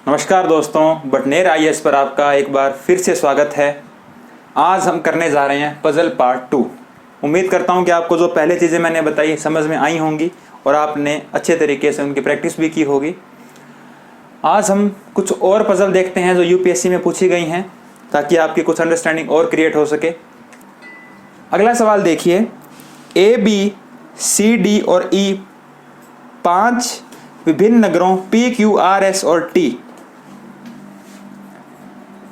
नमस्कार दोस्तों, बटनेर आईएएस पर आपका एक बार फिर से स्वागत है। आज हम करने जा रहे हैं पजल पार्ट 2। उम्मीद करता हूं कि आपको जो पहले चीज़ें मैंने बताई समझ में आई होंगी और आपने अच्छे तरीके से उनकी प्रैक्टिस भी की होगी। आज हम कुछ और पजल देखते हैं जो यूपीएससी में पूछी गई हैं, ताकि आपकी कुछ अंडरस्टैंडिंग और क्रिएट हो सके। अगला सवाल देखिए, ए बी सी डी और ई 5 विभिन्न नगरों पी क्यू आर एस और T.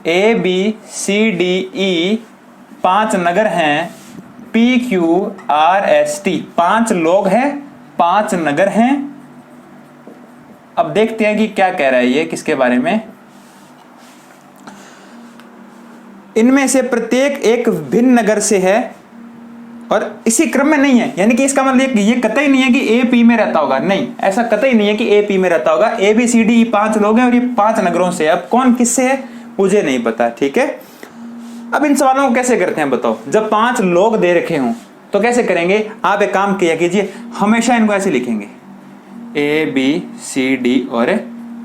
A B C D E 5 नगर हैं, P Q R S T 5 लोग हैं, 5 नगर हैं। अब देखते हैं कि क्या कह रहा है ये किसके बारे में। इनमें से प्रत्येक एक भिन्न नगर से है और इसी क्रम में नहीं है, यानी कि इसका मतलब ये कतई नहीं है कि ए पी में रहता होगा। नहीं, ऐसा कतई नहीं है कि ए पी में रहता होगा। ए बी सी डी 5 लोग हैं और ये 5 नगरों से। अब कौन किससे है मुझे नहीं पता, ठीक है। अब इन सवालों को कैसे करते हैं बताओ। जब 5 लोग दे रखे हों तो कैसे करेंगे। आप एक काम किया कीजिए, हमेशा इनको ऐसे लिखेंगे, ए बी सी डी और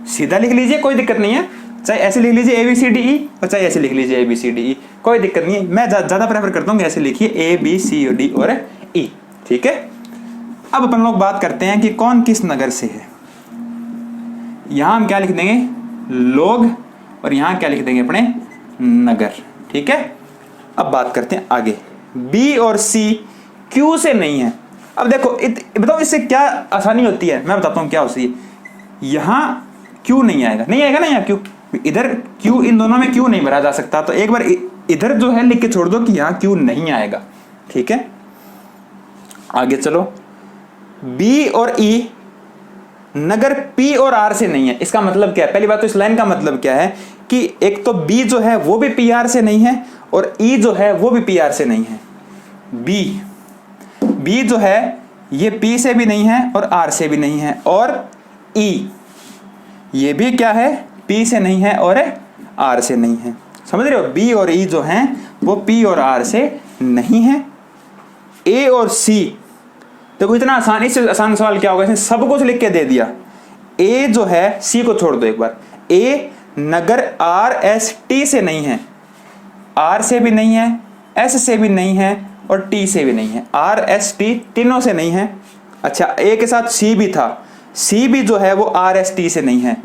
सीधा लिख लीजिए, कोई दिक्कत नहीं है। चाहे ऐसे लिख लीजिए ए बी सी डी ई और चाहे ऐसे लिख लीजिए ए बी सी डी ई, कोई दिक्कत नहीं है। मैं ज्यादा प्रेफर करता हूँ कि ऐसे लिखिए ए बी सी डी और ई, ठीक है। अब अपन लोग बात करते हैं कि कौन किस नगर से है। यहां हम क्या लिख देंगे, लोग, और यहां क्या लिख देंगे अपने, नगर, ठीक है। अब बात करते हैं आगे, बी और सी क्यू से नहीं है। अब देखो बताओ इससे क्या आसानी होती है, मैं बताता हूं क्या होती है। यहां क्यू नहीं आएगा ना यहाँ क्यू, इधर क्यू, इन दोनों में क्यू नहीं भरा जा सकता, तो एक बार इधर जो है लिख के छोड़ दो कि यहां क्यू नहीं आएगा, ठीक है। आगे चलो, बी और ई नगर पी और आर से नहीं है। इसका मतलब क्या है, पहली बात तो इस लाइन का मतलब क्या है कि एक तो बी जो है वो भी पी आर से नहीं है और ई जो है वो भी पी आर से नहीं है। बी जो है ये पी से भी नहीं है और आर से भी नहीं है, और ई ये भी क्या है, पी से नहीं है और आर से नहीं है। समझ रहे हो, बी और ई जो हैं वो पी और आर से नहीं है। ए और सी, देखो इतना आसान, इससे आसान सवाल क्या होगा, इसने सब कुछ लिख के दे दिया। ए जो है, सी को छोड़ दो एक बार, ए नगर आर एस टी से नहीं है, आर से भी नहीं है, एस से भी नहीं है और टी से भी नहीं है। आर एस टी तीनों से नहीं है। अच्छा, ए के साथ सी भी था, सी भी जो है वो आर एस टी से नहीं है,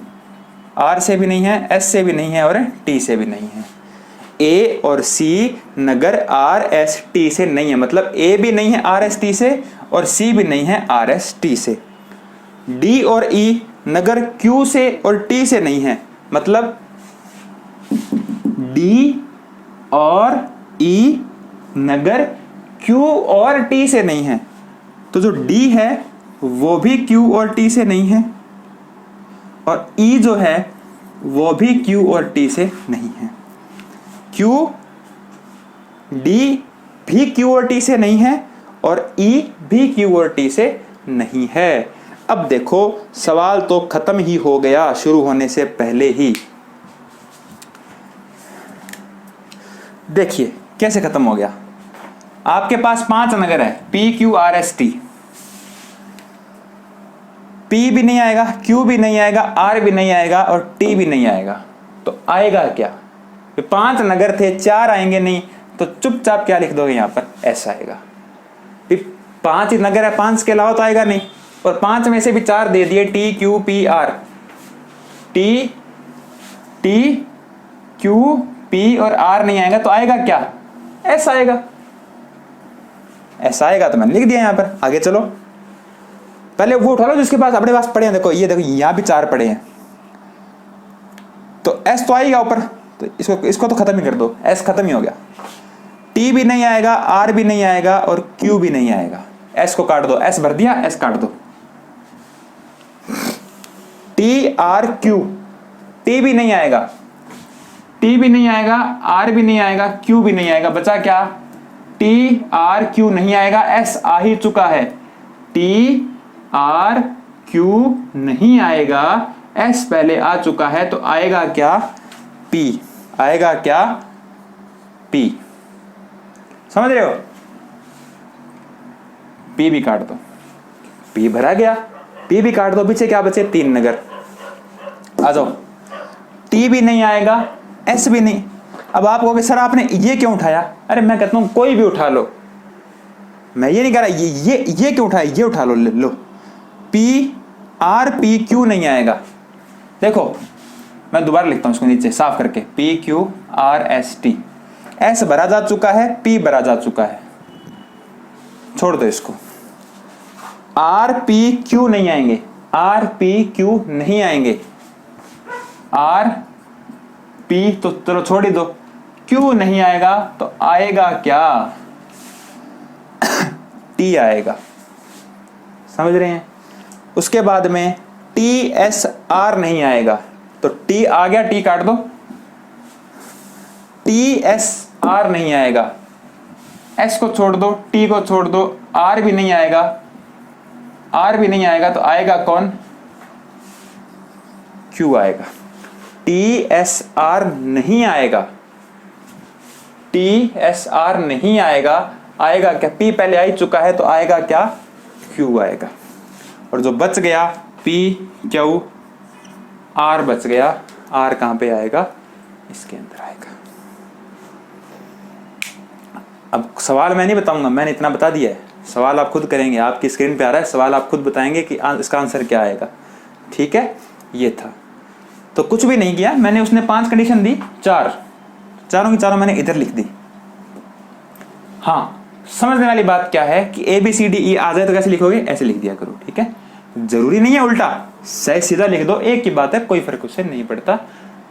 आर से भी नहीं है, एस से भी नहीं है और टी से भी नहीं है। ए और सी नगर आर एस टी से नहीं है, मतलब ए भी नहीं है आर एस टी से और सी भी नहीं है आर एस टी से। डी और ई नगर क्यू से और टी से नहीं है, मतलब डी और ई नगर क्यू और टी से नहीं है, तो जो डी है वो भी क्यू और टी से नहीं है और ई जो है वो भी क्यू और टी से नहीं है। क्यू, डी भी क्यू और टी से नहीं है और ई भी क्यू और टी से नहीं है। अब देखो सवाल तो खत्म ही हो गया शुरू होने से पहले ही। देखिए कैसे खत्म हो गया। आपके पास 5 नगर है, P Q R S T. P भी नहीं आएगा, क्यू भी नहीं आएगा, आर भी नहीं आएगा और टी भी नहीं आएगा, तो आएगा क्या। 5 नगर थे, 4 आएंगे नहीं, तो चुपचाप क्या लिख दोगे यहां पर, ऐसा आएगा। 5 ही नगर है, 5 के अलावा तो आएगा नहीं, और 5 में से भी 4 दे दिए, T Q P R. T Q P और आर नहीं आएगा, तो आएगा क्या, ऐसा आएगा। ऐसा आएगा तो मैंने लिख दिया यहां पर। आगे चलो, पहले वो उठा लो जिसके पास अपने पास पड़े हैं। देखो ये देखो यहां भी 4 पड़े हैं, तो एस तो आएगा ऊपर, तो इसको तो खत्म ही कर दो, एस खत्म ही हो गया। टी भी नहीं आएगा, आर भी नहीं आएगा और क्यू भी नहीं आएगा। एस को काट दो, एस भर दिया, एस काट दो। टी आर क्यू, टी भी नहीं आएगा, टी भी नहीं आएगा, आर भी नहीं आएगा, क्यू भी नहीं आएगा। बचा क्या, टी आर क्यू नहीं आएगा, एस आ ही चुका है। टी आर क्यू नहीं आएगा, एस पहले आ चुका है, तो आएगा क्या, पी। आएगा क्या, पी। समझ रहे हो, पी भी काट दो, पी भरा गया, पी भी काट दो, पीछे क्या बचे, 3 नगर। आ जाओ टी भी नहीं आएगा, एस भी नहीं। अब आप कहोगे सर आपने ये क्यों उठाया? अरे मैं कहता हूं कोई भी उठा लो, मैं ये नहीं कह रहा ये क्यों उठाया, ये उठा लो, लो पी आर पी क्यू नहीं आएगा। देखो मैं दोबारा लिखता हूं इसको नीचे साफ करके, P Q R S T, S भरा जा चुका है, पी भरा जा चुका है, छोड़ दो इसको। आर पी क्यू नहीं आएंगे, आर पी क्यू नहीं आएंगे, आर पी तो चलो छोड़ ही दो, क्यू नहीं आएगा तो आएगा क्या? टी आएगा, समझ रहे हैं? उसके बाद में टी एस आर नहीं आएगा, तो टी आ गया, टी काट दो, टी एस आर नहीं आएगा, एस को छोड़ दो, टी को छोड़ दो, आर भी नहीं आएगा, आर भी नहीं आएगा तो आएगा कौन? क्यू आएगा। टी एस आर नहीं आएगा, टी एस आर नहीं आएगा, आएगा क्या? पी पहले आ ही चुका है तो आएगा क्या? क्यू आएगा। और जो बच गया पी क्यू आर बच गया, आर कहां पे आएगा? इसके अंदर आएगा। अब सवाल मैं नहीं बताऊंगा, मैंने इतना बता दिया है, सवाल आप खुद करेंगे, आपकी स्क्रीन पे आ रहा है सवाल, आप खुद बताएंगे कि इसका आंसर क्या आएगा। ठीक है, ये था। तो कुछ भी नहीं किया मैंने, उसने 5 कंडीशन दी, चारों की चारों मैंने इधर लिख दी। हाँ, समझने वाली बात क्या है कि ए बी सी डी ई आ जाए तो कैसे लिखोगे? ऐसे लिख दिया करो, ठीक है? जरूरी नहीं है उल्टा, सही सीधा लिख दो, एक की बात है, कोई फर्क उससे नहीं पड़ता।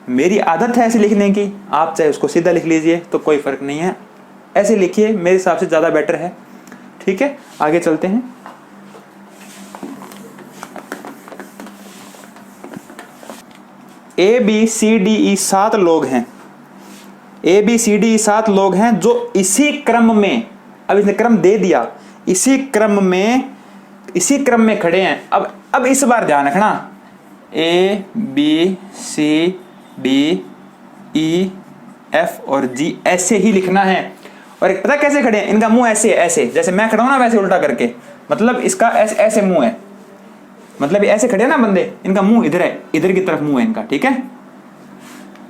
मेरी आदत है ऐसे लिखने की, आप चाहे उसको सीधा लिख लीजिए तो कोई फर्क नहीं है, ऐसे लिखिए, मेरे हिसाब से ज्यादा बेटर है। ठीक है, आगे चलते हैं। ए बी सी डी ई 7 लोग हैं, ए बी सी डी 7 लोग हैं जो इसी क्रम में, अब इसने क्रम दे दिया, इसी क्रम में खड़े हैं। अब इस बार ध्यान रखना, A B C D E F और जी ऐसे ही लिखना है। और एक पता कैसे खड़े हैं? इनका मुंह ऐसे है, ऐसे जैसे मैं खड़ा हूं ना वैसे उल्टा करके, मतलब इसका ऐसे मुंह है, मतलब ऐसे खड़े हैं ना बंदे, इनका मुंह इधर है, इधर की तरफ मुंह है इनका। ठीक है,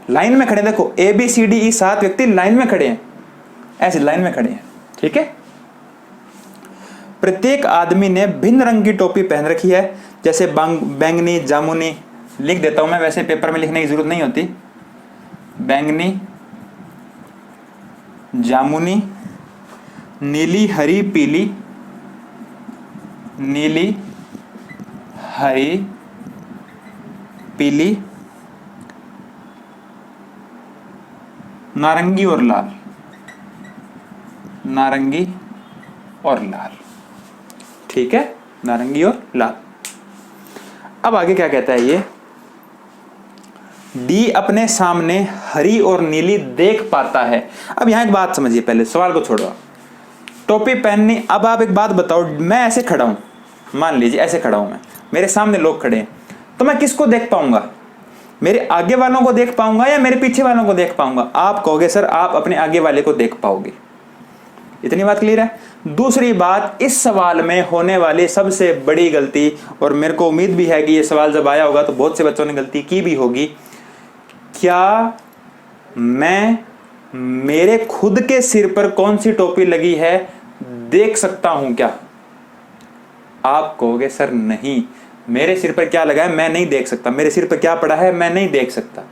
लाइन में खड़े, देखो ए बी सी डी ई 7 व्यक्ति लाइन में खड़े हैं, ऐसे लाइन में खड़े हैं। ठीक है, प्रत्येक आदमी ने भिन्न रंग की टोपी पहन रखी है, जैसे बैंगनी, जामुनी, लिख देता हूं मैं, वैसे पेपर में लिखने की जरूरत नहीं होती। बैंगनी, जामुनी, नीली, हरी, पीली, नीली, हरी, पीली, नारंगी और लाल, नारंगी और लाल। ठीक है, नारंगी और लाल। अब आगे क्या कहता है ये? डी अपने सामने हरी और नीली देख पाता है। अब यहां एक बात समझिए, पहले सवाल को छोड़ो, टोपी पहननी। अब आप एक बात बताओ, मैं ऐसे खड़ा हूं, मान लीजिए ऐसे खड़ा हूं मैं, मेरे सामने लोग खड़े हैं, तो मैं किसको देख पाऊंगा? मेरे आगे वालों को देख पाऊंगा या मेरे पीछे वालों को देख पाऊंगा? आप कहोगे सर आप अपने आगे वाले को देख पाओगे। इतनी बात क्लियर है। दूसरी बात, इस सवाल में होने वाली सबसे बड़ी गलती, और मेरे को उम्मीद भी है कि ये सवाल जब आया होगा तो बहुत से बच्चों ने गलती की भी होगी, क्या मैं मेरे खुद के सिर पर कौन सी टोपी लगी है देख सकता हूं क्या? आप कहोगे सर नहीं, मेरे सिर पर क्या लगा है मैं नहीं देख सकता, मेरे सिर पर क्या पड़ा है मैं नहीं देख सकता।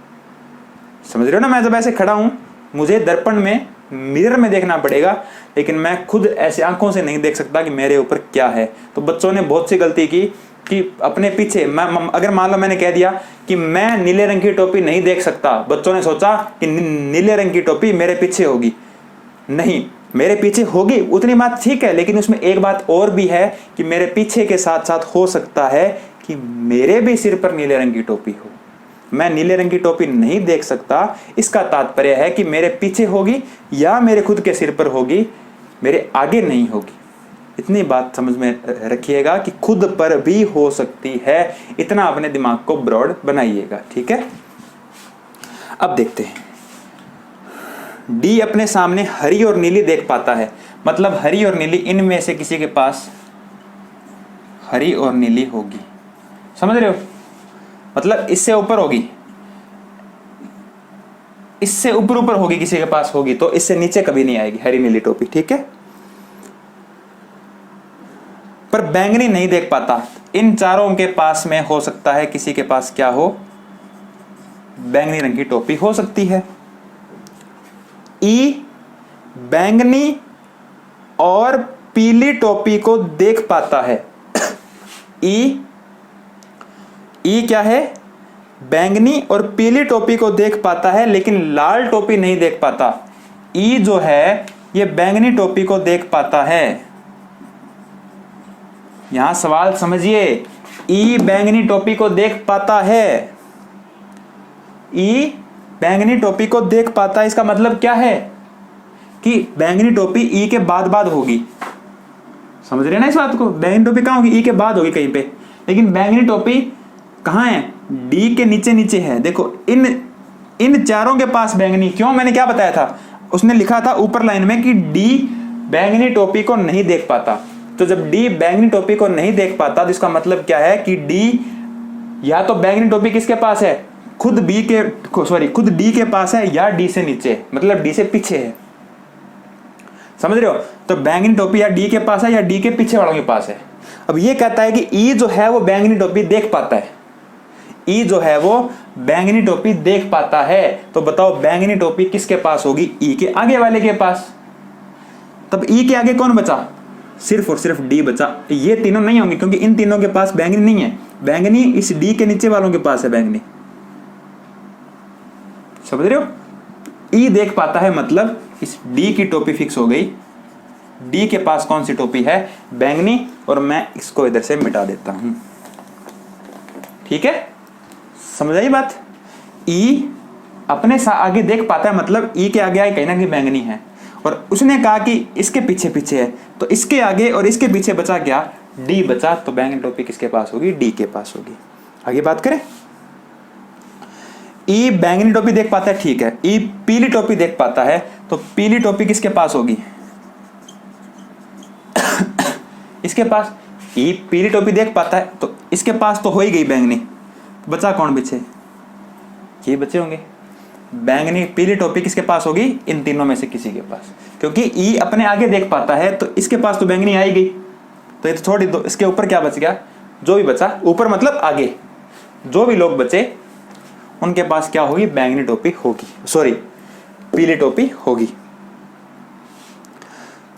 समझ रहे हो ना? मैं जब ऐसे खड़ा हूं, मुझे दर्पण में, मिरर में देखना पड़ेगा, लेकिन मैं खुद ऐसे आंखों से नहीं देख सकता कि मेरे ऊपर क्या है। तो बच्चों ने बहुत सी गलती की कि अपने पीछे, अगर मान लो मैंने कह दिया कि मैं नीले रंग की टोपी नहीं देख सकता, बच्चों ने सोचा कि नीले रंग की टोपी मेरे पीछे होगी। नहीं, मेरे पीछे होगी, उतनी बात ठीक है, लेकिन उसमें एक बात और भी है कि मेरे पीछे के साथ साथ हो सकता है कि मेरे भी सिर पर नीले रंग की टोपी हो। मैं नीले रंग की टोपी नहीं देख सकता, इसका तात्पर्य है कि मेरे पीछे होगी या मेरे खुद के सिर पर होगी, मेरे आगे नहीं होगी। इतनी बात समझ में रखिएगा कि खुद पर भी हो सकती है, इतना अपने दिमाग को ब्रॉड बनाइएगा। ठीक है, अब देखते हैं। डी अपने सामने हरी और नीली देख पाता है, मतलब हरी और नीली, इनमें से किसी के पास हरी और नीली होगी। समझ रहे हो? मतलब इससे ऊपर होगी, इससे ऊपर ऊपर होगी, किसी के पास होगी, तो इससे नीचे कभी नहीं आएगी हरी नीली टोपी, ठीक है। पर बैंगनी नहीं देख पाता, इन चारों के पास में हो सकता है किसी के पास क्या हो, बैंगनी रंग की टोपी हो सकती है। ई बैंगनी और पीली टोपी को देख पाता है। ई क्या है, बैंगनी और पीली टोपी को देख पाता है लेकिन लाल टोपी नहीं देख पाता। ई जो है ये बैंगनी टोपी को देख पाता है। यहां सवाल समझिए, ई बैंगनी टोपी को देख पाता है, ई बैंगनी टोपी को देख पाता है, इसका मतलब क्या है कि बैंगनी टोपी ई के बाद होगी। समझ रहे ना इस बात को, बैंगनी टोपी कहां होगी, ई के बाद होगी कहीं पे, लेकिन बैंगनी टोपी कहां है, डी के नीचे नीचे है। देखो इन चारों के पास बैंगनी, क्यों, मैंने क्या बताया था, उसने लिखा था ऊपर लाइन में कि डी बैंगनी टोपी को नहीं देख पाता। तो जब डी बैंगनी टोपी को नहीं देख पाता तो इसका मतलब क्या है कि डी या तो बैंगनी टोपी किसके पास है, खुद डी के पास है, या डी से नीचे, मतलब डी से पीछे है। समझ रहे हो, तो बैंगनी टोपी या डी के पास है या डी के पीछे वालों के पास है। अब ये कहता है कि ई जो है वो बैंगनी टोपी देख पाता है, ई जो है वो बैंगनी टोपी देख पाता है। तो बताओ बैंगनी टोपी किसके पास होगी, ई के आगे वाले के पास। तब ई के आगे कौन बचा, सिर्फ और सिर्फ डी बचा। ये तीनों नहीं होंगे क्योंकि इन तीनों के पास बैंगनी नहीं है, बैंगनी इस डी के नीचे वालों के पास है बैंगनी। समझ रहे हो, ई देख पाता है मतलब इस डी की टोपी फिक्स हो गई। डी के पास कौन सी टोपी है, बैंगनी, और मैं इसको इधर से मिटा देता हूं, ठीक है, समझ आई बात। ई अपने आगे देख पाता है मतलब ई के आगे कहीं ना कहीं बैंगनी है, और उसने कहा कि इसके पीछे पीछे है, तो इसके आगे और इसके पीछे बचा क्या, डी बचा, तो बैंगनी टोपी किसके पास होगी, डी के पास होगी। आगे बात करें, ई बैंगनी टोपी देख पाता है, ठीक है, ई पीली टोपी देख पाता है, तो पीली टोपी किसके पास होगी, इसके पास। ई पीली टोपी देख पाता है तो इसके पास तो हो ही गई बैंगनी, बचा कौन पीछे, ये बचे होंगे। बैंगनी पीली टोपी किसके पास होगी, इन तीनों में से किसी के पास, क्योंकि ई अपने आगे देख पाता है तो इसके पास तो बैंगनी आई गई, तो ये तो छोड़ दो। इसके ऊपर क्या बच गया, जो भी बचा, ऊपर मतलब आगे जो भी लोग बचे उनके पास क्या होगी, बैंगनी टोपी होगी, सॉरी पीली टोपी होगी।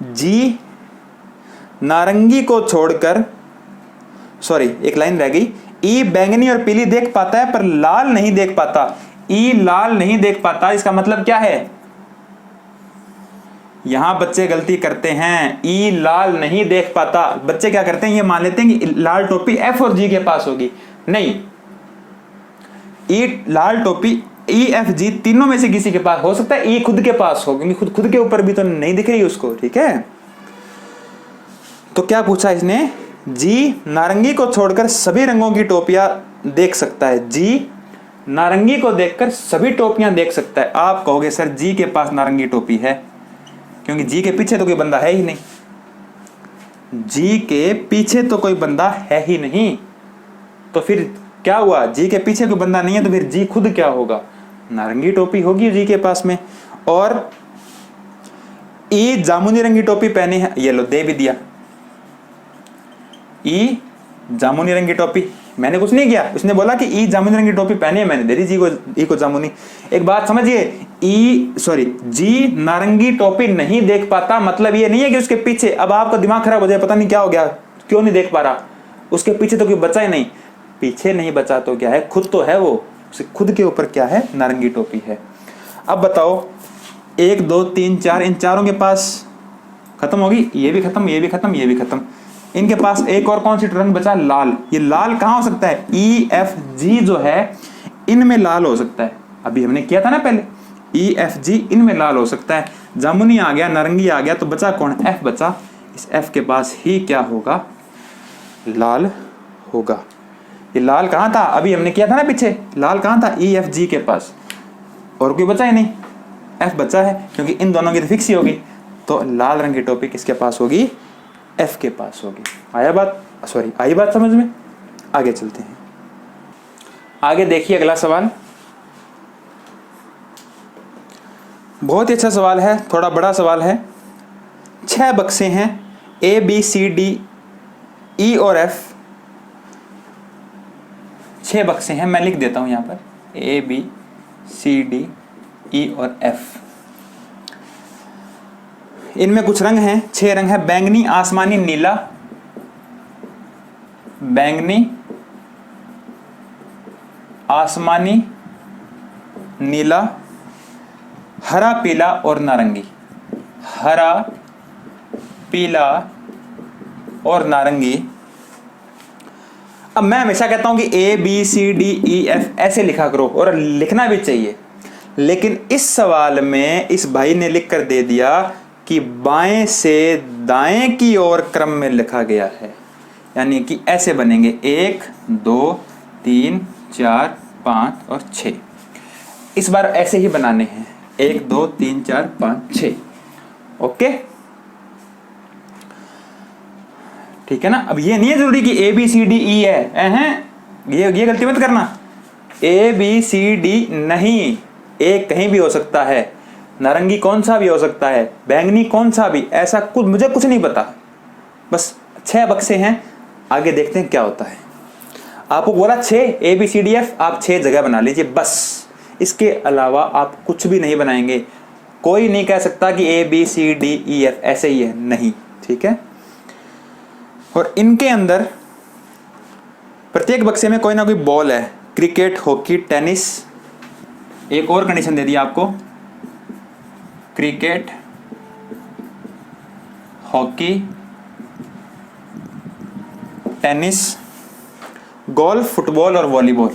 जी नारंगी को छोड़कर, सॉरी एक लाइन रह गई, ई बैंगनी और पीली देख पाता है पर लाल नहीं देख पाता। ई लाल नहीं देख पाता, इसका मतलब क्या है, यहां बच्चे गलती करते हैं, ई लाल नहीं देख पाता। बच्चे क्या करते हैं, ये मान लेते हैं कि लाल टोपी एफ और जी के पास होगी, नहीं, ई लाल टोपी ई एफ जी तीनों में से किसी के पास हो सकता है, ई खुद के पास हो, क्योंकि खुद के ऊपर भी तो नहीं दिख रही उसको, ठीक है। तो क्या पूछा इसने, जी नारंगी को छोड़कर सभी रंगों की टोपियां देख सकता है, जी नारंगी को देखकर सभी टोपियां देख सकता है। आप कहोगे सर जी के पास नारंगी टोपी है, क्योंकि जी के पीछे तो कोई बंदा है ही नहीं, जी के पीछे तो कोई बंदा है ही नहीं, तो फिर क्या हुआ, जी के पीछे कोई बंदा नहीं है तो फिर जी खुद क्या होगा, नारंगी टोपी होगी जी के पास में। और ई जामुनी रंग की टोपी पहनी है, ये लो दे भी दिया, ई जामुनी रंग की टोपी, मैंने कुछ नहीं किया, उसने बोला कि ई जामुनी रंग की टोपी पहनी है, मैंने दे दी जी को, ई को जामुनी। एक बात समझिए, जी नारंगी टोपी नहीं देख पाता, मतलब ये नहीं है कि उसके पीछे, अब आपका दिमाग खराब हो जाए, पता नहीं क्या हो गया, क्यों नहीं देख पा रहा, उसके पीछे तो कोई बचा ही नहीं, पीछे नहीं बचा तो क्या है, खुद तो है वो, उसे खुद के ऊपर क्या है, नारंगी टोपी है। अब बताओ 1 2 3 4, इन चारों के पास खत्म होगी, ये भी खत्म, ये भी खत्म, ये भी खत्म, इनके पास एक और कौन सी रंग बचा, लाल। ये लाल कहां हो सकता है, ई एफ जी जो है इनमें लाल हो सकता है, अभी हमने किया था ना पहले, ई एफ जी इनमें लाल हो सकता है। जामुनी आ गया, नारंगी आ गया, तो बचा कौन, एफ बचा, इस एफ के पास ही क्या होगा, लाल होगा। ये लाल कहां था, अभी हमने किया था ना पीछे, लाल कहां था, ई एफ जी के पास, और कोई बचा ही नहीं, एफ बचा है, क्योंकि इन दोनों की तो फिक्स ही होगी, तो लाल रंग की टोपी किसके पास होगी, एफ के पास होगी। आया बात, सॉरी आई बात समझ में। आगे चलते हैं, आगे देखिए अगला सवाल, बहुत ही अच्छा सवाल है, थोड़ा बड़ा सवाल है। 6 बक्से हैं, A B C D E और F। 6 बक्से हैं, मैं लिख देता हूं यहां पर A B C D E और F। इनमें कुछ रंग हैं, 6 रंग हैं। बैंगनी, आसमानी, नीला, बैंगनी, आसमानी, नीला, हरा, पीला और नारंगी। हरा, पीला और नारंगी। अब मैं हमेशा कहता हूं कि A B C D E F ऐसे लिखा करो, और लिखना भी चाहिए, लेकिन इस सवाल में इस भाई ने लिख कर दे दिया कि बाएं से दाएं की ओर क्रम में लिखा गया है, यानी कि ऐसे बनेंगे 1 2 3 4 5 और 6। इस बार ऐसे ही बनाने हैं, 1 2 3 4 5 6। ओके, ठीक है ना। अब ये नहीं है जरूरी कि A B C D E है, ये गलती मत करना। A B C D नहीं, एक कहीं भी हो सकता है, नारंगी कौन सा भी हो सकता है, बैंगनी कौन सा भी, ऐसा कुछ मुझे कुछ नहीं पता। बस 6 बक्से हैं, आगे देखते हैं क्या होता है। आपको बोला 6 A B C D F, आप 6 जगह बना लीजिए बस, इसके अलावा आप कुछ भी नहीं बनाएंगे। कोई नहीं कह सकता कि A B C D E F ऐसे ही है, नहीं, ठीक है। और इनके अंदर प्रत्येक बक्से में कोई ना कोई बॉल है, क्रिकेट, हॉकी, टेनिस। एक और कंडीशन दे दी आपको, cricket, hockey, tennis, golf, football और वॉलीबॉल।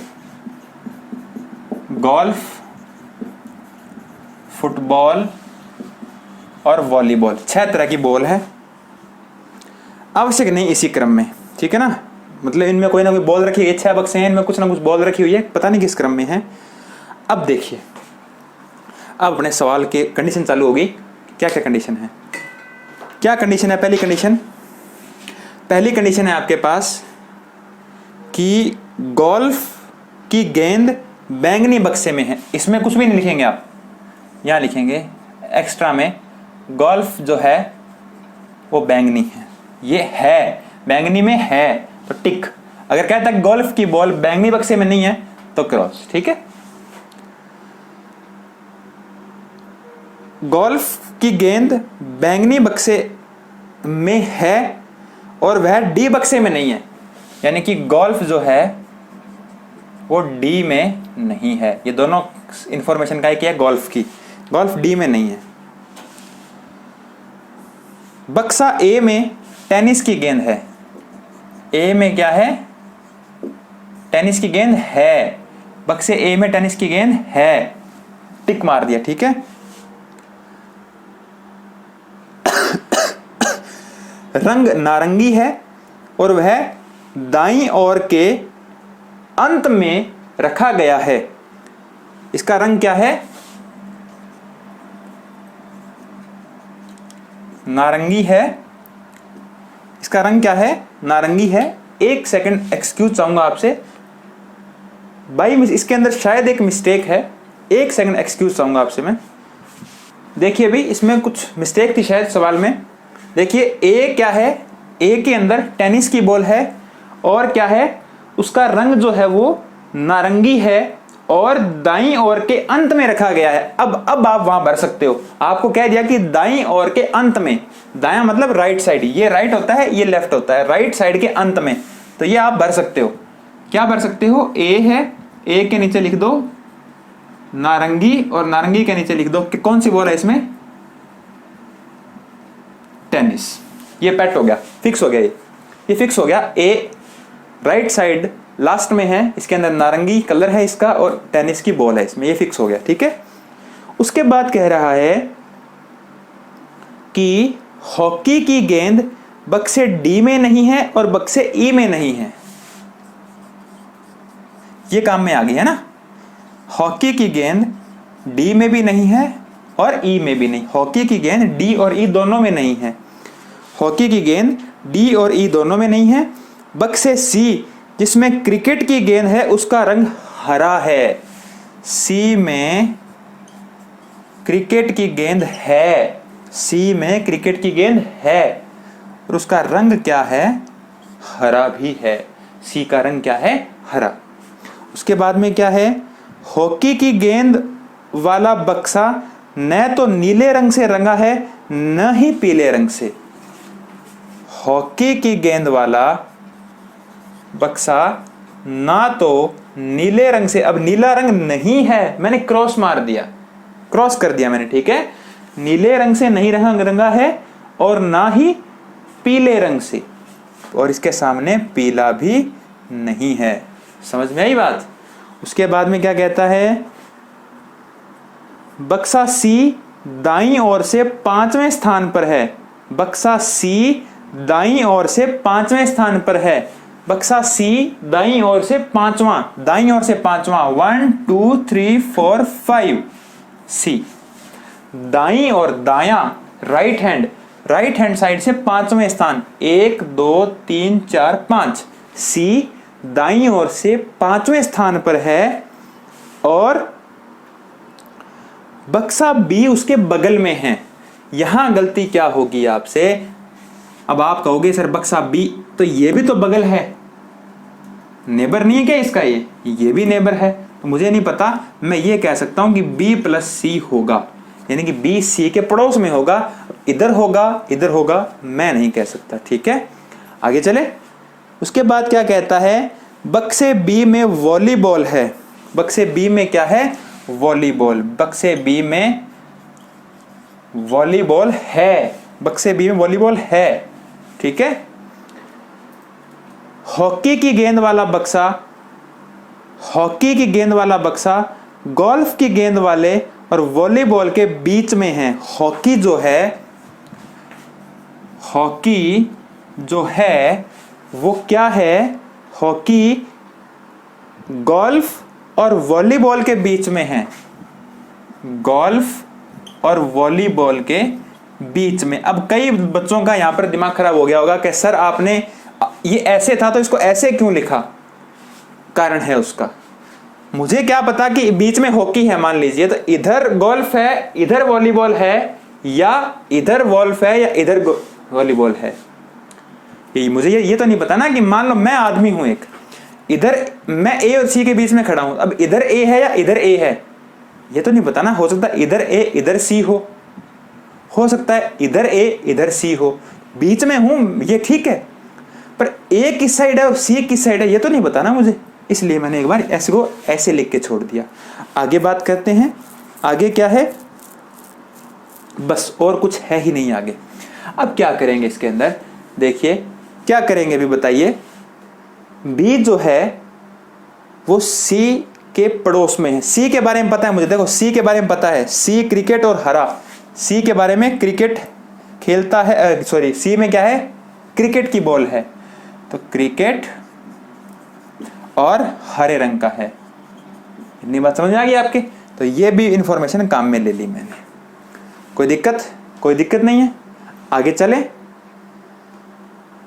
गोल्फ, फुटबॉल और वॉलीबॉल, 6 तरह की बॉल है। आवश्यक नहीं इसी क्रम में, ठीक है ना, मतलब इनमें कोई ना कोई बॉल रखी है, 6 बक्से हैं, इनमें कुछ ना कुछ बॉल रखी हुई है, पता नहीं किस क्रम में है। अब देखिए, अब अपने सवाल के कंडीशन चालू होगी। क्या क्या कंडीशन है, क्या कंडीशन है। पहली कंडीशन है आपके पास कि गोल्फ की गेंद बैंगनी बक्से में है। इसमें कुछ भी नहीं लिखेंगे आप, यहाँ लिखेंगे एक्स्ट्रा में गोल्फ जो है वो बैंगनी है। ये है, बैंगनी में है तो टिक। अगर कहता है गोल्फ की बॉल बैंगनी बक्से में नहीं है तो क्रॉस, ठीक है। गोल्फ की गेंद बैंगनी बक्से में है और वह डी बक्से में नहीं है, यानी कि गोल्फ जो है वो डी में नहीं है। ये दोनों इंफॉर्मेशन का है गोल्फ की, गोल्फ डी में नहीं है। बक्सा ए में टेनिस की गेंद है। ए में क्या है, टेनिस की गेंद है। बक्से ए में टेनिस की गेंद है, टिक मार दिया, ठीक है। रंग नारंगी है और वह दाईं ओर के अंत में रखा गया है। इसका रंग क्या है, नारंगी है। इसका रंग क्या है, नारंगी है। 1 सेकंड एक्सक्यूज चाहूंगा आपसे भाई, इसके अंदर शायद एक मिस्टेक है। 1 सेकंड एक्सक्यूज चाहूंगा आपसे मैं। देखिए भाई, इसमें कुछ मिस्टेक थी शायद सवाल में। देखिए ए क्या है, ए के अंदर टेनिस की बॉल है और क्या है, उसका रंग जो है वो नारंगी है और दाईं ओर के अंत में रखा गया है। अब आप वहां भर सकते हो। आपको कह दिया कि दाईं ओर के अंत में, दायां मतलब राइट साइड, ये राइट होता है, ये लेफ्ट होता है, राइट साइड के अंत में, तो ये आप भर सकते हो। क्या भर सकते हो, ए है, ए के नीचे लिख दो नारंगी और नारंगी के नीचे लिख दो कि कौन सी बॉल है इसमें, टेनिस। ये पेट हो गया, फिक्स हो गया, ये फिक्स हो गया। ए राइट साइड लास्ट में है, इसके अंदर नारंगी कलर है इसका और टेनिस की बॉल है इसमें, ये फिक्स हो गया, ठीक है। उसके बाद कह रहा है कि हॉकी की गेंद बक्से डी में नहीं है और बक्से ई में नहीं है। ये काम में आ गई है ना। हॉकी की गेंद डी में भी नहीं है और ई में भी नहीं। हॉकी की गेंद डी और ई दोनों में नहीं है। हॉकी की गेंद डी और ई दोनों में नहीं है। बक्से सी जिसमें क्रिकेट की गेंद है उसका रंग हरा है। सी में क्रिकेट की गेंद है, सी में क्रिकेट की गेंद है और उसका रंग क्या है, हरा भी है। सी का रंग क्या है, हरा। उसके बाद में क्या है, हॉकी की गेंद वाला बक्सा न तो नीले रंग से रंगा है न ही पीले रंग से। हॉकी की गेंद वाला बक्सा ना तो नीले रंग से, अब नीला रंग नहीं है, मैंने क्रॉस मार दिया, क्रॉस कर दिया मैंने, ठीक है। नीले रंग से नहीं रंगा है और ना ही पीले रंग से, और इसके सामने पीला भी नहीं है। समझ में आई बात। उसके बाद में क्या कहता है, बक्सा सी दाईं ओर से 5वें स्थान पर है। बक्सा सी दाईं ओर से 5वें स्थान पर है। बक्सा सी दाईं ओर से पांचवा, दाईं ओर से पांचवा, 1 2 3 4 5। सी दाईं और दायां, राइट हैंड साइड से 5वें स्थान, 1 2 3 4 5। सी दाईं ओर से 5वें स्थान पर है और बक्सा बी उसके बगल में है। यहां गलती क्या होगी आपसे, अब आप कहोगे सर बक्सा बी तो ये भी तो बगल है, नेबर नहीं है क्या इसका, ये भी नेबर है, तो मुझे नहीं पता। मैं ये कह सकता हूं कि बी प्लस सी होगा, यानी कि बी सी के पड़ोस में होगा। इधर होगा मैं नहीं कह सकता, ठीक है। आगे चले। उसके बाद क्या कहता है, बक्से बी में वॉलीबॉल है। बक्से बी में क्या है, वॉलीबॉल। बक्से बी में वॉलीबॉल है, बक्से बी में वॉलीबॉल है, ठीक है। हॉकी की गेंद वाला बक्सा, हॉकी की गेंद वाला बक्सा गोल्फ की गेंद वाले और वॉलीबॉल के बीच में है। हॉकी जो है वो क्या है, हॉकी गोल्फ और वॉलीबॉल के बीच में है। गोल्फ और वॉलीबॉल के बीच में। अब कई बच्चों का यहां पर दिमाग खराब हो गया होगा कि सर आपने ये ऐसे था तो इसको ऐसे क्यों लिखा, कारण है उसका। मुझे क्या पता कि बीच में हॉकी है मान लीजिए, तो इधर गोल्फ है इधर वॉलीबॉल है, या इधर गोल्फ है या इधर वॉलीबॉल है। मुझे ये तो नहीं पता ना कि मान लो मैं आदमी हूं एक, इधर मैं ए और सी के बीच में खड़ा हूं, अब इधर ए है या इधर ए है, ये तो नहीं पता ना। हो सकता है इधर ए इधर सी हो सकता है इधर ए इधर सी हो, बीच में हूं ये ठीक है, पर ए किस साइड है और सी किस साइड है ये तो नहीं पता ना मुझे, इसलिए मैंने एक बार ऐसे को ऐसे लिख के छोड़ दिया। आगे बात करते हैं, आगे क्या है, बस और कुछ है ही नहीं आगे। अब क्या करेंगे इसके अंदर, देखिए क्या करेंगे अभी बताइए। बी जो है वो सी के पड़ोस में है। सी के बारे में पता है मुझे, देखो सी के बारे में पता है, सी क्रिकेट और हरा, सी के बारे में क्रिकेट खेलता है, सॉरी सी में क्या है, क्रिकेट की बॉल है, तो क्रिकेट और हरे रंग का है। इतनी बात समझ में आ गई आपके, तो ये भी इंफॉर्मेशन काम में ले ली मैंने। कोई दिक्कत नहीं है। आगे चले।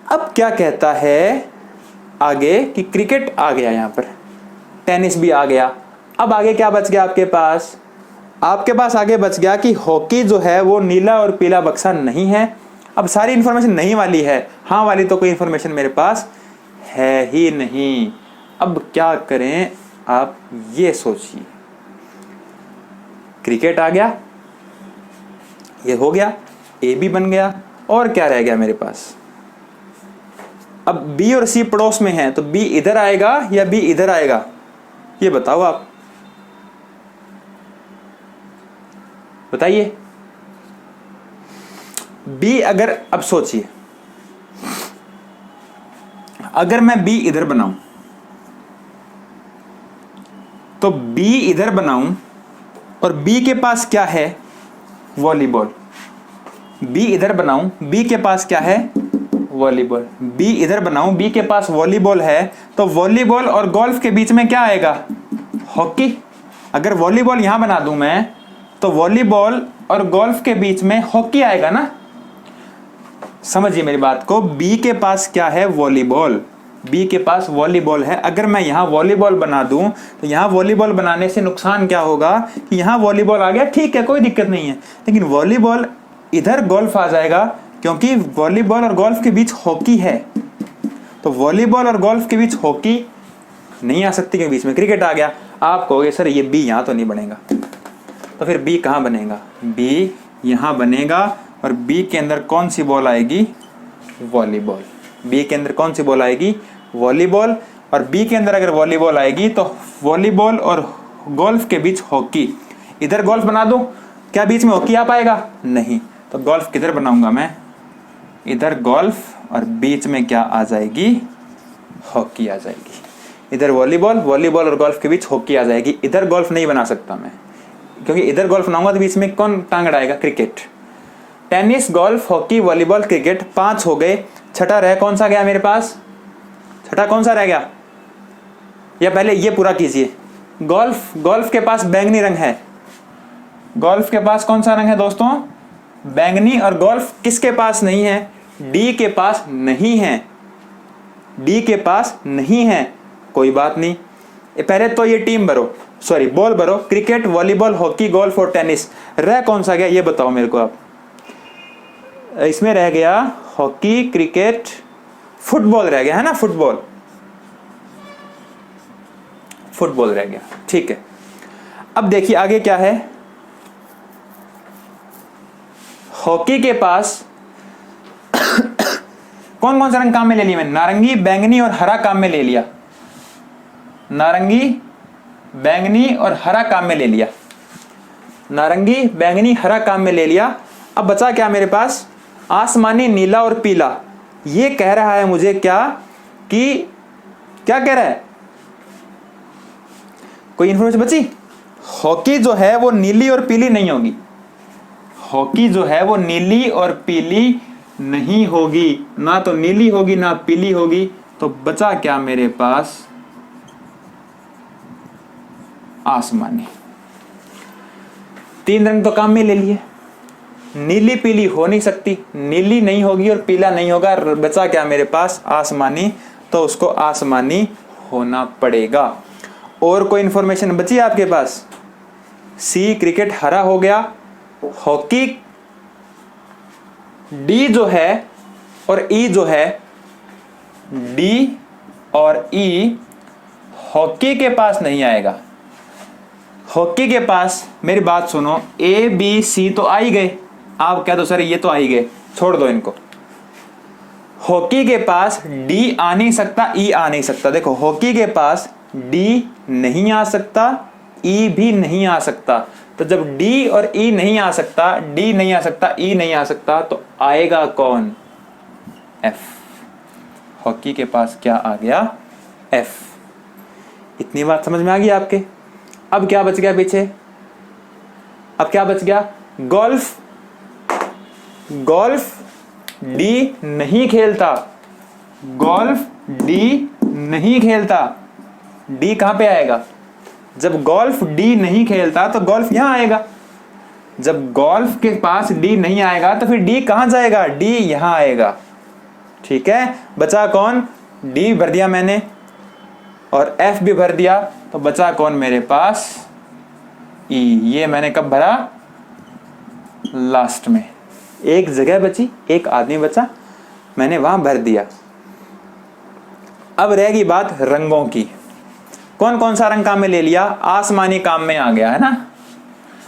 अब क्या कहता है आगे कि क्रिकेट आ गया, यहां पर टेनिस भी आ गया। अब आगे क्या बच गया आपके पास, आगे बच गया कि हॉकी जो है वो नीला और पीला बक्सा नहीं है। अब सारी इंफॉर्मेशन नहीं वाली है, हाँ वाली तो कोई इंफॉर्मेशन मेरे पास है ही नहीं। अब क्या करें आप ये सोचिए। क्रिकेट आ गया, ये हो गया, ए भी बन गया, और क्या रह गया मेरे पास। अब बी और सी पड़ोस में हैं, तो बी इधर आएगा या बी इधर आएगा, ये बताओ आप, बताइए। बी अगर, अब सोचिए अगर मैं बी इधर बनाऊं तो बी इधर बनाऊं और बी के पास क्या है, वॉलीबॉल। बी इधर बनाऊं, बी के पास क्या है, वॉलीबॉल। बी इधर बनाऊं, बी के पास वॉलीबॉल है, तो वॉलीबॉल और गोल्फ के बीच में क्या आएगा, हॉकी। अगर वॉलीबॉल यहां बना दूं मैं, तो वॉलीबॉल और गोल्फ के बीच में हॉकी आएगा ना। समझिए मेरी बात को, बी के पास क्या है, वॉलीबॉल, बी के पास वॉलीबॉल है। अगर मैं यहाँ वॉलीबॉल बना दूं तो यहाँ वॉलीबॉल बनाने से नुकसान क्या होगा कि यहाँ वॉलीबॉल आ गया, ठीक है कोई दिक्कत नहीं है, लेकिन वॉलीबॉल इधर गोल्फ आ जाएगा, क्योंकि वॉलीबॉल और गोल्फ के बीच हॉकी है। तो वॉलीबॉल और गोल्फ के बीच हॉकी नहीं आ सकती, क्योंकि बीच में क्रिकेट आ गया। आप कहोगे सर ये बी यहाँ तो नहीं बनेगा, तो फिर बी कहाँ बनेगा? बी यहाँ बनेगा, और बी के अंदर कौन सी बॉल आएगी? वॉलीबॉल। बी के अंदर कौन सी बॉल आएगी? वॉलीबॉल। और बी के अंदर अगर वॉलीबॉल आएगी तो वॉलीबॉल और गोल्फ के बीच हॉकी। इधर गोल्फ बना दूं, क्या बीच में हॉकी आ पाएगा? नहीं। तो गोल्फ किधर बनाऊंगा मैं? इधर गोल्फ, और बीच में क्या आ जाएगी? हॉकी आ जाएगी। इधर वॉलीबॉल, वॉलीबॉल और गोल्फ के बीच हॉकी आ जाएगी। इधर गोल्फ नहीं बना सकता मैं, क्योंकि इधर गोल्फ बनाऊंगा तो बीच में कौन टांग अड़ाएगा? Cricket. Tennis, golf, hockey, volleyball, cricket, 5 हो गए। छठा रह कौन सा गया मेरे पास? छठा कौन सा रह गया? या पहले ये पूरा कीजिए। गोल्फ। गोल्फ के पास बैंगनी रंग है। गोल्फ के पास कौन सा रंग है दोस्तों? बैंगनी। और गोल्फ किसके पास नहीं है? डी के पास नहीं है। डी के पास नहीं है, कोई बात नहीं। पहले तो ये टीम भरो, सॉरी बॉल भरो। क्रिकेट, वॉलीबॉल, हॉकी, गोल्फ और टेनिस। रह कौन सा गया ये बताओ मेरे को आप। इसमें रह गया हॉकी, क्रिकेट, फुटबॉल रह गया है ना? फुटबॉल, फुटबॉल रह गया, ठीक है। अब देखिए आगे क्या है। हॉकी के पास कौन कौन सा रंग काम में ले लिया मैंने? नारंगी, बैंगनी और हरा काम में ले लिया। नारंगी, बैंगनी और हरा काम में ले लिया। नारंगी, बैंगनी, हरा काम में ले लिया। अब बचा क्या मेरे पास? आसमानी, नीला और पीला। ये कह रहा है मुझे क्या कि क्या कह रहा है? कोई इंफॉर्मेशन बची? हॉकी जो है वो नीली और पीली नहीं होगी। हॉकी जो है वो नीली और पीली नहीं होगी, ना तो नीली होगी ना पीली होगी। तो बचा क्या मेरे पास? आसमानी। 3 रंग तो काम में ले लिए। नीली पीली हो नहीं सकती, नीली नहीं होगी और पीला नहीं होगा। बचा क्या मेरे पास? आसमानी। तो उसको आसमानी होना पड़ेगा। और कोई इंफॉर्मेशन बची आपके पास? सी क्रिकेट हरा हो गया। हॉकी डी जो है और ई जो है, डी और ई हॉकी के पास नहीं आएगा। हॉकी के पास मेरी बात सुनो, ए बी सी तो आ ही गए। आप कह दो सर ये तो आ ही गए, छोड़ दो इनको। हॉकी के पास डी आ नहीं सकता, ई आ नहीं सकता। देखो हॉकी के पास डी नहीं आ सकता, ई भी नहीं आ सकता। तो जब डी और ई नहीं आ सकता, डी नहीं आ सकता, ई नहीं आ सकता, तो आएगा कौन? एफ। हॉकी के पास क्या आ गया? एफ। इतनी बात समझ में आ गई आपके? अब क्या बच गया पीछे? अब क्या बच गया? गोल्फ। गोल्फ डी नहीं खेलता। गोल्फ डी नहीं खेलता। डी कहां पे आएगा? जब गोल्फ डी नहीं खेलता तो गोल्फ यहां आएगा। जब गोल्फ के पास डी नहीं आएगा तो फिर डी कहां जाएगा? डी यहां आएगा। ठीक है, बचा कौन? डी भर दिया मैंने और एफ भी भर दिया। तो बचा कौन मेरे पास? ई। ये मैंने कब भरा? लास्ट में। एक जगह बची, एक आदमी बचा, मैंने वहां भर दिया। अब रहेगी बात रंगों की। कौन कौन सा रंग काम में ले लिया? आसमानी काम में आ गया है ना।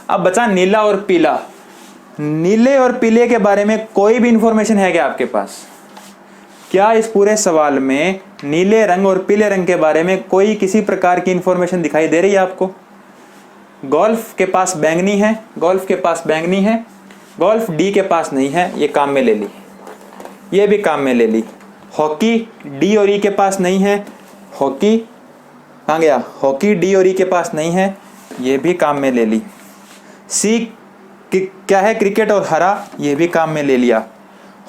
अब बचा नीला और पीला। नीले और पीले के बारे में कोई भी इंफॉर्मेशन है क्या आपके पास? क्या इस पूरे सवाल में नीले रंग और पीले रंग के बारे में कोई किसी प्रकार की इंफॉर्मेशन दिखाई दे रही है आपको? गोल्फ के पास बैंगनी है, गोल्फ के पास बैंगनी है। गोल्फ डी के पास नहीं है, ये काम में ले ली। ये भी काम में ले ली। हॉकी डी और ई के पास नहीं है। हॉकी कहाँ गया? हॉकी डी और ई के पास नहीं है, ये भी काम में ले ली। सी क्या है? क्रिकेट और हरा, ये भी काम में ले लिया।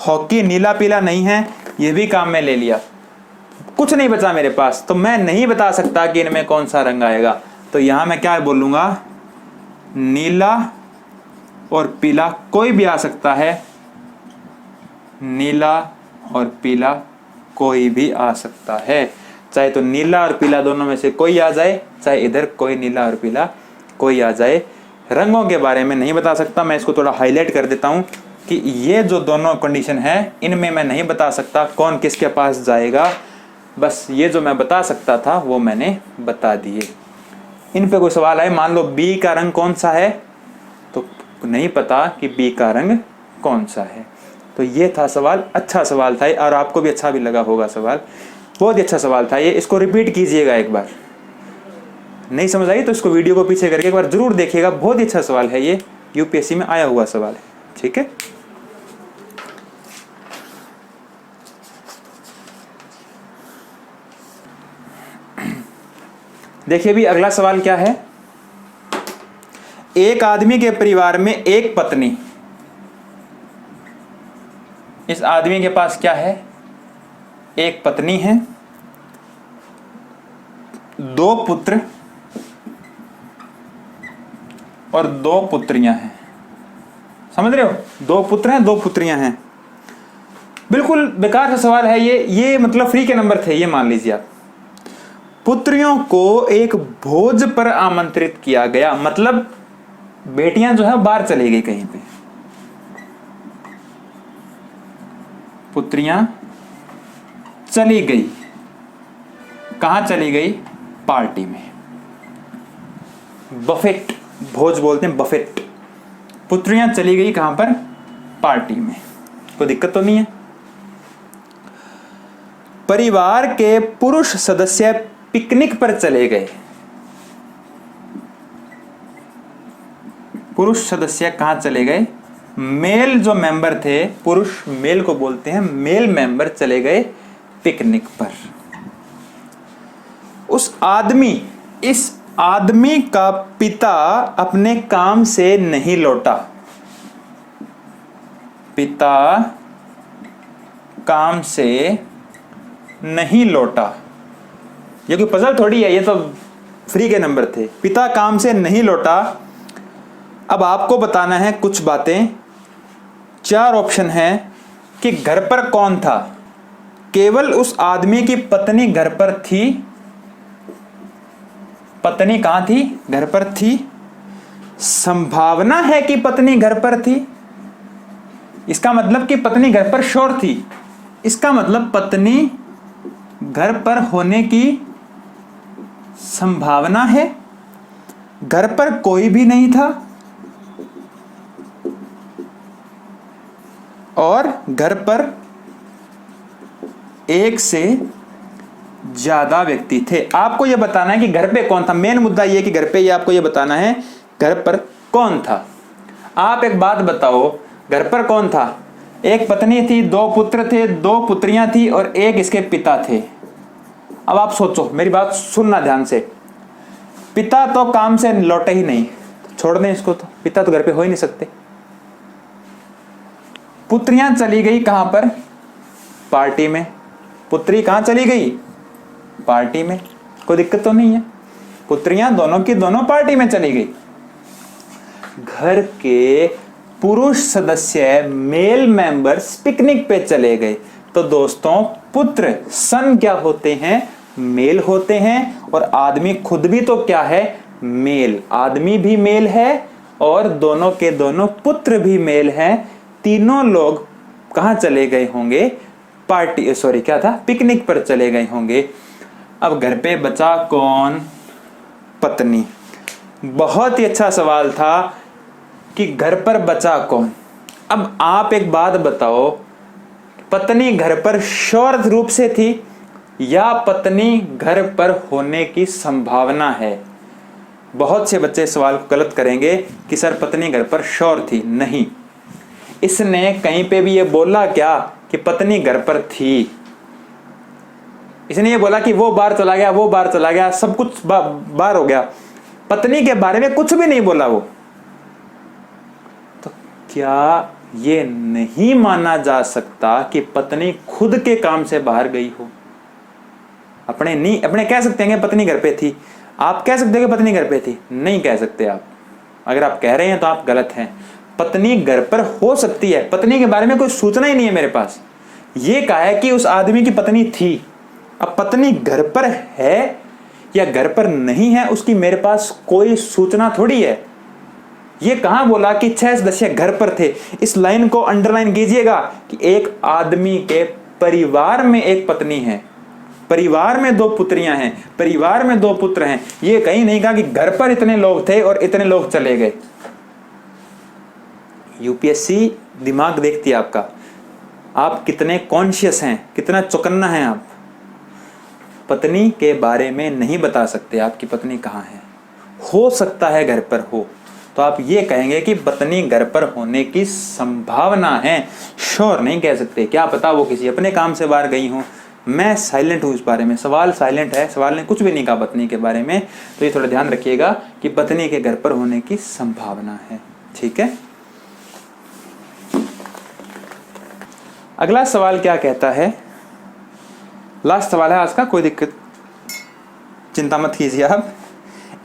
हॉकी नीला पीला नहीं है, ये भी काम में ले लिया। कुछ नहीं बचा मेरे पास, तो मैं नहीं बता सकता कि इनमें कौन सा रंग आएगा। तो यहां मैं क्या बोलूंगा? नीला और पीला कोई भी आ सकता है। नीला और पीला कोई भी आ सकता है, चाहे तो नीला और पीला दोनों में से कोई आ जाए, चाहे इधर कोई नीला और पीला कोई आ जाए। रंगों के बारे में नहीं बता सकता, मैं इसको थोड़ा हाईलाइट कर देता हूँ कि ये जो दोनों कंडीशन है इनमें मैं नहीं बता सकता कौन किसके पास जाएगा, बस ये जो मैं बता सकता था वो मैंने बता दिए। इन पे कोई सवाल आए, मान लो बी का रंग कौन सा है, तो नहीं पता कि बी का रंग कौन सा है। तो ये था सवाल, अच्छा सवाल था और आपको भी अच्छा भी लगा होगा सवाल, बहुत ही अच्छा सवाल था ये। इसको रिपीट कीजिएगा एक बार, नहीं समझ आई तो इसको वीडियो को पीछे करके एक बार जरूर देखिएगा, बहुत ही अच्छा सवाल है ये, यूपीएससी में आया हुआ सवाल है। ठीक है, देखिए भी अगला सवाल क्या है। एक आदमी के परिवार में एक पत्नी, इस आदमी के पास क्या है, एक पत्नी है, दो पुत्र और दो पुत्रियां हैं। समझ रहे हो, दो पुत्र हैं दो पुत्रियां हैं। बिल्कुल बेकार सा सवाल है ये मतलब फ्री के नंबर थे ये, मान लीजिए आप। पुत्रियों को एक भोज पर आमंत्रित किया गया, मतलब बेटियां जो है बाहर चली गई कहीं पे, पुत्रियां चली गई, कहां चली गई, पार्टी में, बफेट, भोज बोलते हैं बफेट। पुत्रियां चली गई कहां पर, पार्टी में, कोई दिक्कत तो नहीं है। परिवार के पुरुष सदस्य पिकनिक पर चले गए, पुरुष सदस्य कहां चले गए, मेल जो मेंबर थे, पुरुष मेल को बोलते हैं, मेल मेंबर चले गए पिकनिक पर। इस आदमी का पिता अपने काम से नहीं लौटा, पिता काम से नहीं लौटा। ये कोई पजल थोड़ी है, ये तो फ्री के नंबर थे। पिता काम से नहीं लौटा। अब आपको बताना है कुछ बातें। 4 ऑप्शन है कि घर पर कौन था, केवल उस आदमी की पत्नी घर पर थी, पत्नी कहां थी, घर पर थी, संभावना है कि पत्नी घर पर थी, इसका मतलब कि पत्नी घर पर श्योर थी, इसका मतलब पत्नी घर पर होने की संभावना है, घर पर कोई भी नहीं था, और घर पर एक से ज्यादा व्यक्ति थे। आपको यह बताना है कि घर पे कौन था, मेन मुद्दा यह कि घर पे ये आपको यह बताना है घर पर कौन था। आप एक बात बताओ, घर पर कौन था, एक पत्नी थी, 2 पुत्र थे, 2 पुत्रियां थी और एक इसके पिता थे। अब आप सोचो, मेरी बात सुनना ध्यान से। पिता तो काम से लौटे ही नहीं, छोड़ दें इसको, तो पिता तो घर पे हो ही नहीं सकते। पुत्रियां चली गई कहां पर, पार्टी में। पुत्री कहां चली गई, पार्टी में, कोई दिक्कत तो नहीं है। पुत्रियां दोनों की दोनों पार्टी में चली गई। घर के पुरुष सदस्य मेल मेंबर्स पिकनिक पे चले गए। तो दोस्तों पुत्र सन क्या होते हैं, मेल होते हैं, और आदमी खुद भी तो क्या है, मेल। आदमी भी मेल है और दोनों के दोनों पुत्र भी मेल हैं। तीनों लोग कहां चले गए होंगे, पार्टी, सॉरी क्या था, पिकनिक पर चले गए होंगे। अब घर पे बचा कौन, पत्नी। बहुत ही अच्छा सवाल था कि घर पर बचा कौन। अब आप एक बात बताओ, पत्नी घर पर श्योर रूप से थी या पत्नी घर पर होने की संभावना है। बहुत से बच्चे सवाल को गलत करेंगे कि सर पत्नी घर पर श्योर थी, नहीं। इसने कहीं पे भी ये बोला क्या कि पत्नी घर पर थी, इसने ये बोला कि वो बाहर चला गया, वो बाहर चला गया, सब कुछ बाहर हो गया, पत्नी के बारे में कुछ भी नहीं बोला वो। तो क्या ये नहीं माना जा सकता कि पत्नी खुद के काम से बाहर गई हो? अपने कह सकते हैं पत्नी घर पे थी, आप कह सकते हैं कि पत्नी घर पे थी, नहीं कह सकते आप। अगर आप कह रहे हैं तो आप गलत हैं। पत्नी घर पर हो सकती है, पत्नी के बारे में कोई सूचना ही नहीं है मेरे पास ये कहा है कि उस आदमी की पत्नी थी। अब पत्नी घर पर है या घर पर नहीं है उसकी मेरे पास कोई सूचना थोड़ी है। ये कहां बोला कि 6 सदस्य घर पर थे। इस लाइन को अंडरलाइन कीजिएगा कि एक आदमी के परिवार में एक पत्नी है, परिवार में 2 पुत्रियां हैं, परिवार में 2 पुत्र हैं। ये कहीं नहीं कहा कि घर पर इतने लोग थे और इतने लोग चले गए। यूपीएससी दिमाग देखती है आपका, आप कितने कॉन्शियस हैं, कितना चौकन्ना है आप। पत्नी के बारे में नहीं बता सकते आपकी पत्नी कहाँ है। हो सकता है घर पर हो, तो आप ये कहेंगे कि पत्नी घर पर होने की संभावना है, श्योर नहीं कह सकते। क्या पता वो किसी अपने काम से बाहर गई हो। मैं साइलेंट हूँ इस बारे में, सवाल साइलेंट है, सवाल ने कुछ भी नहीं कहा पत्नी के बारे में। तो ये थोड़ा ध्यान रखिएगा कि पत्नी के घर पर होने की संभावना है। ठीक है, अगला सवाल क्या कहता है, लास्ट सवाल है आज का, कोई दिक्कत चिंता मत कीजिए आप।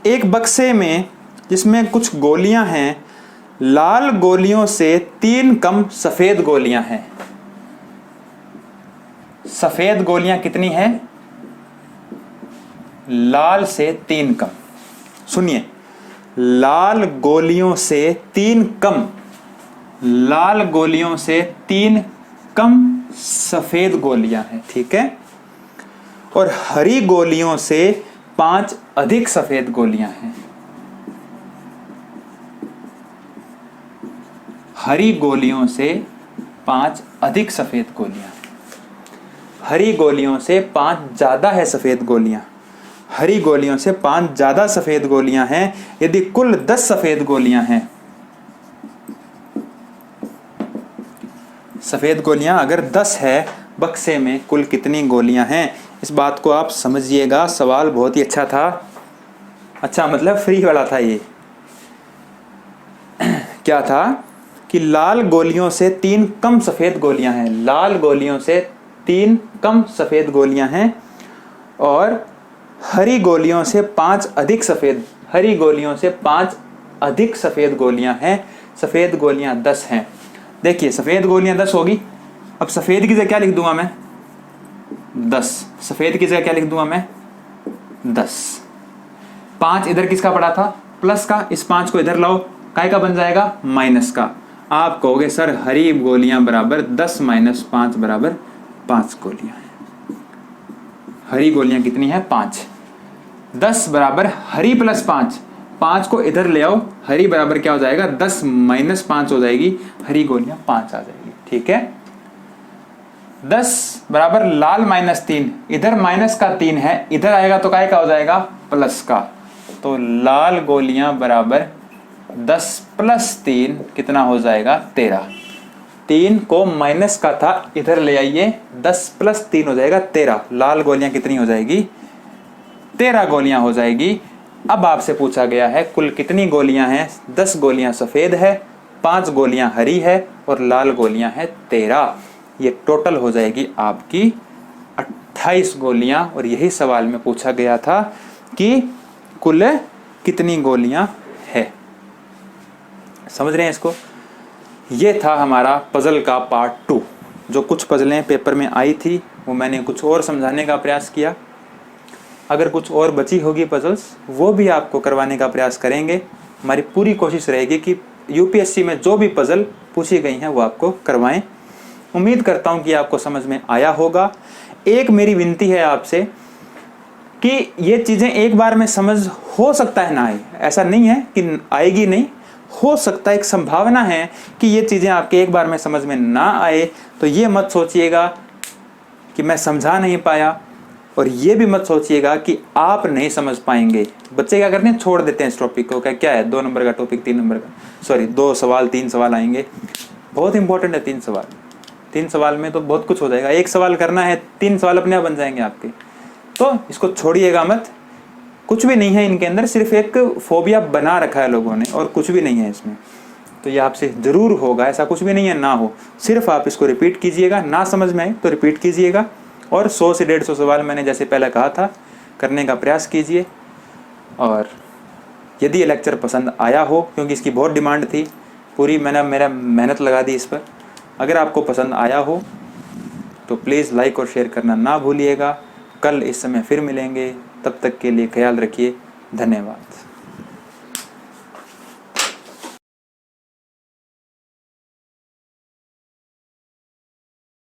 एक बक्से में जिसमें कुछ गोलियां हैं, लाल गोलियों से 3 कम सफेद गोलियां हैं। सफेद गोलियां कितनी हैं? लाल से 3 कम। सुनिए, लाल गोलियों से 3 कम, लाल गोलियों से 3 कम सफेद गोलियां हैं। ठीक है, और हरी गोलियों से 5 अधिक सफेद गोलियां हैं। हरी गोलियों से 5 अधिक सफेद गोलियां, हरी गोलियों से 5 ज्यादा है सफेद गोलियां, हरी गोलियों से 5 ज्यादा सफेद गोलियां हैं। यदि कुल 10 सफेद गोलियां हैं, सफेद गोलियां अगर 10 है, बक्से में कुल कितनी गोलियां हैं? इस बात को आप समझिएगा। सवाल बहुत ही अच्छा था, अच्छा मतलब फ्री वाला था ये। क्या था कि लाल गोलियों से 3 कम सफेद गोलियां हैं, लाल गोलियों से 3 कम सफेद गोलियां हैं, और हरी गोलियों से 5 अधिक सफेद, हरी गोलियों से 5 अधिक सफेद गोलियां हैं। सफेद गोलियां 10 हैं। देखिए सफेद गोलियां 10 होगी। अब सफेद की जगह क्या लिख दूंगा मैं? 10। सफेद की जगह क्या लिख दूंगा मैं? 10। 5 इधर किसका पड़ा था? प्लस का। इस 5 को इधर लाओ, काय का बन जाएगा? माइनस का। आप कहोगे सर हरी गोलियां बराबर 10 माइनस 5 बराबर 5 गोलियां हैं। हरी गोलियां कितनी है? 5। 10 बराबर हरी प्लस 5, 5 को इधर ले आओ, हरी बराबर क्या हो जाएगा? 10 माइनस 5 हो जाएगी, हरी गोलियां 5 आ जाएगी। ठीक है, 10 बराबर लाल माइनस 3, इधर माइनस का 3 है, इधर आएगा तो काय का हो जाएगा? प्लस का। तो लाल गोलियां बराबर 10 प्लस 3 कितना हो जाएगा? 13। 3 को माइनस का था, इधर ले आइए, 10 प्लस 3 हो जाएगा 13। लाल गोलियां कितनी हो जाएगी? 13 गोलियां हो जाएगी। अब आपसे पूछा गया है कुल कितनी गोलियां हैं? 10 गोलियां सफेद है, 5 गोलियां हरी है और लाल गोलियां हैं 13। ये टोटल हो जाएगी आपकी 28 गोलियां। और यही सवाल में पूछा गया था कि कुल कितनी गोलियां है। समझ रहे हैं इसको? ये था हमारा पजल का पार्ट 2। जो कुछ पजलें पेपर में आई थी वो मैंने कुछ और समझाने का प्रयास किया। अगर कुछ और बची होगी पजल्स वो भी आपको करवाने का प्रयास करेंगे। हमारी पूरी कोशिश रहेगी कि यूपीएससी में जो भी पजल पूछी गई हैं वो आपको करवाएं। उम्मीद करता हूं कि आपको समझ में आया होगा। एक मेरी विनती है आपसे कि ये चीज़ें एक बार में समझ हो सकता है ना आए, ऐसा नहीं है कि आएगी नहीं, हो सकता है, एक संभावना है कि ये चीज़ें आपके एक बार में समझ में ना आए। तो ये मत सोचिएगा कि मैं समझा नहीं पाया, और ये भी मत सोचिएगा कि आप नहीं समझ पाएंगे। बच्चे क्या करते हैं? छोड़ देते हैं इस टॉपिक को। क्या है 2 नंबर का टॉपिक, 3 नंबर का, सॉरी 2 सवाल 3 सवाल आएंगे। बहुत इंपॉर्टेंट है 3 सवाल। 3 सवाल में तो बहुत कुछ हो जाएगा। 1 सवाल करना है, 3 सवाल अपने आप बन जाएंगे आपके। तो इसको छोड़िएगा मत। कुछ भी नहीं है इनके अंदर, सिर्फ एक फोबिया बना रखा है लोगों ने, और कुछ भी नहीं है इसमें। तो ये आपसे ज़रूर होगा, ऐसा कुछ भी नहीं है ना हो। सिर्फ आप इसको रिपीट कीजिएगा, ना समझ में आए तो रिपीट कीजिएगा, और 100 से 150 सवाल मैंने जैसे पहले कहा था करने का प्रयास कीजिए। और यदि ये लेक्चर पसंद आया हो, क्योंकि इसकी बहुत डिमांड थी, पूरी मैंने मेरा मेहनत लगा दी इस पर, अगर आपको पसंद आया हो तो प्लीज़ लाइक और शेयर करना ना भूलिएगा। कल इस समय फिर मिलेंगे, तब तक के लिए ख्याल रखिए। धन्यवाद।